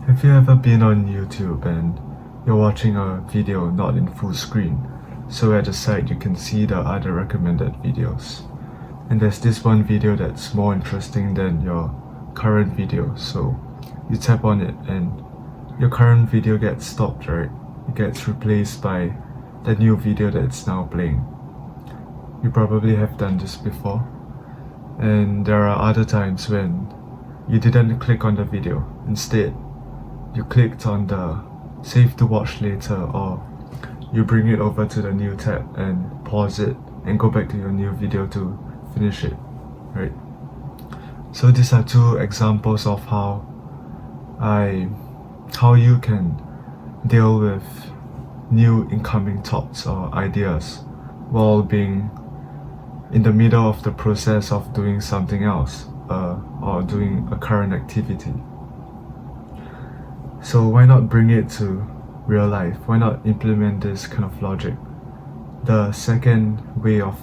Have you ever been on YouTube and you're watching a video not in full screen, so at the side you can see the other recommended videos? And there's this one video that's more interesting than your current video, so you tap on it and your current video gets stopped, right? It gets replaced by the new video that's now playing. You probably have done this before, and there are other times when you didn't click on the video. Instead, you clicked on the save to watch later, or you bring it over to the new tab and pause it and go back to your new video to finish it, right? So these are two examples of how you can deal with new incoming thoughts or ideas while being in the middle of the process of doing something else or doing a current activity. So why not bring it to real life? Why not implement this kind of logic? The second way of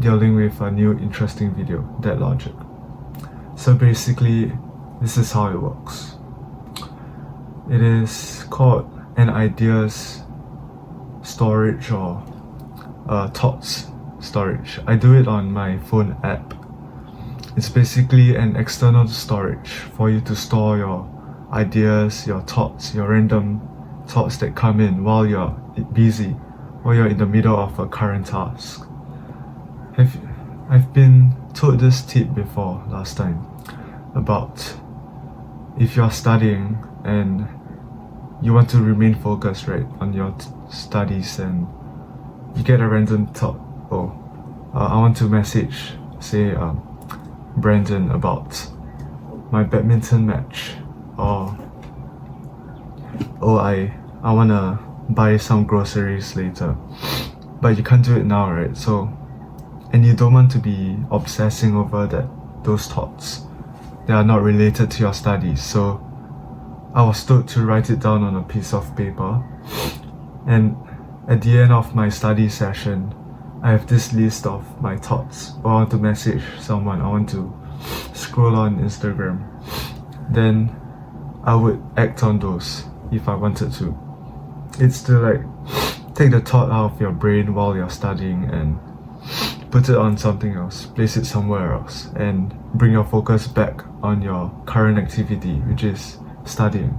dealing with a new interesting video, that logic. So basically, this is how it works. It is called an ideas storage or thoughts storage. I do it on my phone app. It's basically an external storage for you to store your ideas, your thoughts, your random thoughts that come in while you're busy, while you're in the middle of a current task. I've been told this tip before last time about if you're studying and you want to remain focused, right, on your studies, and you get a random thought, I want to message, say, Brandon about my badminton match, or I wanna buy some groceries later, but you can't do it now, right? So, and you don't want to be obsessing over those thoughts that are not related to your studies. So I was told to write it down on a piece of paper, and at the end of my study session, I have this list of my thoughts. I want to message someone, I want to scroll on Instagram. Then I would act on those if I wanted to. It's to like take the thought out of your brain while you're studying and put it on something else, place it somewhere else, and bring your focus back on your current activity, which is studying.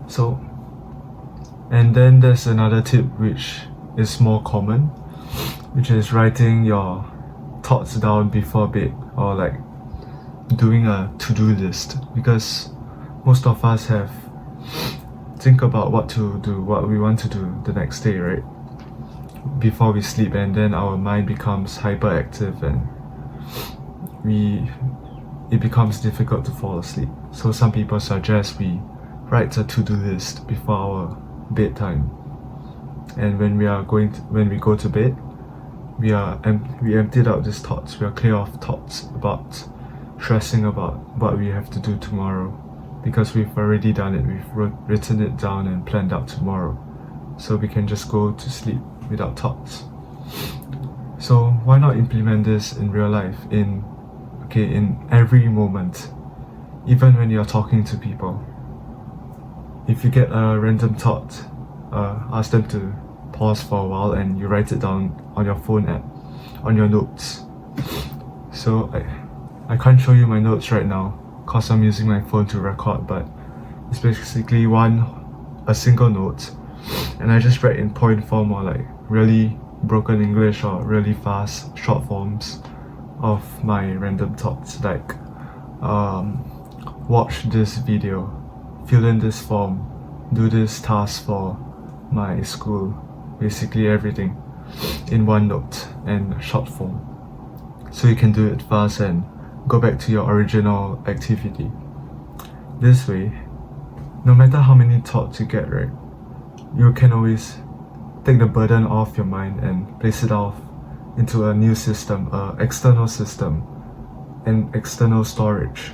So, and then there's another tip which is more common, which is writing your thoughts down before bed, or like doing a to-do list, because most of us think about what to do, what we want to do the next day, right, before we sleep, and then our mind becomes hyperactive and it becomes difficult to fall asleep. So some people suggest we write a to-do list before our bedtime, and when we go to bed, we emptied out these thoughts. We are clear of thoughts about stressing about what we have to do tomorrow, because we've already done it. We've written it down and planned out tomorrow, so we can just go to sleep without thoughts. So why not implement this in real life, in every moment, even when you're talking to people? If you get a random thought, ask them to pause for a while and you write it down on your phone app, on your notes. So I can't show you my notes right now because I'm using my phone to record, but it's basically a single note, and I just write in point form or like really broken English or really fast short forms of my random thoughts, like watch this video, fill in this form, do this task for my school, basically everything in one note and short form, so you can do it fast and go back to your original activity. This way, no matter how many thoughts you get, right, you can always take the burden off your mind and place it off into a new system, external system, and external storage,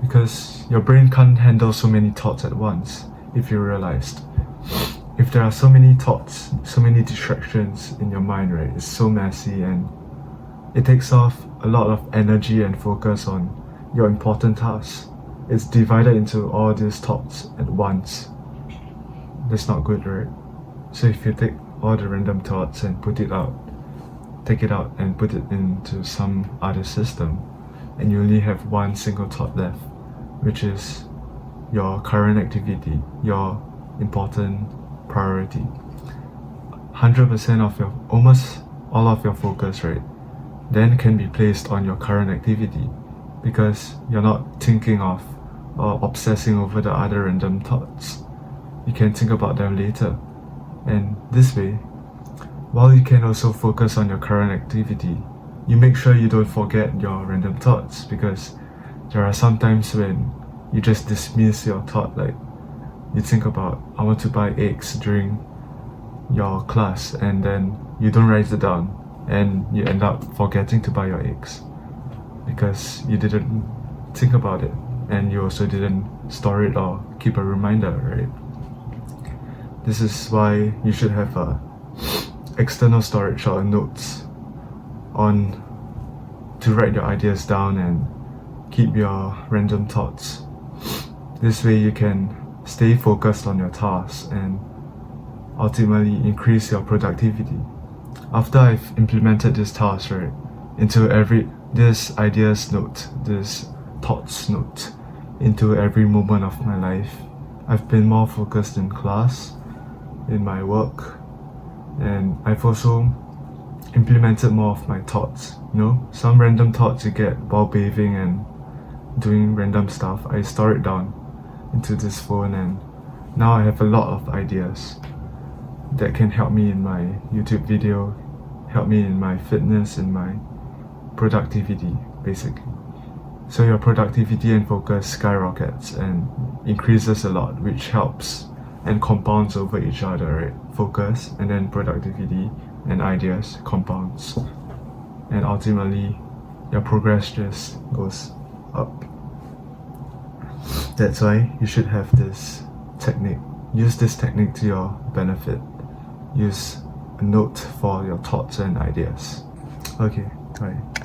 because your brain can't handle so many thoughts at once. If you realized, if there are so many thoughts, so many distractions in your mind, right, it's so messy and it takes off a lot of energy and focus on your important tasks. it's divided into all these thoughts at once. That's not good, right? So if you take all the random thoughts and take it out and put it into some other system, and you only have one single thought left, which is your current activity, your important priority. 100% of almost all of your focus, right, then can be placed on your current activity, because you're not thinking of or obsessing over the other random thoughts. You can think about them later. And this way, while you can also focus on your current activity, you make sure you don't forget your random thoughts, because there are some times when you just dismiss your thought, like you think about, I want to buy eggs during your class, and then you don't write it down, and you end up forgetting to buy your eggs because you didn't think about it, and you also didn't store it or keep a reminder, right? This is why you should have a external storage or notes on to write your ideas down and keep your random thoughts. This way you can stay focused on your tasks and ultimately increase your productivity. After I've implemented this task, right, into this ideas note, this thoughts note, into every moment of my life, I've been more focused in class, in my work, and I've also implemented more of my thoughts. Some random thoughts you get while bathing and doing random stuff, I store it down into this phone, and now I have a lot of ideas that can help me in my YouTube video, help me in my fitness, in my productivity, basically. So your productivity and focus skyrockets and increases a lot, which helps and compounds over each other, right? Focus and then productivity and ideas compounds, and ultimately your progress just goes up. That's why you should have this technique. Use this technique to your benefit. Use a note for your thoughts and ideas. Okay, bye.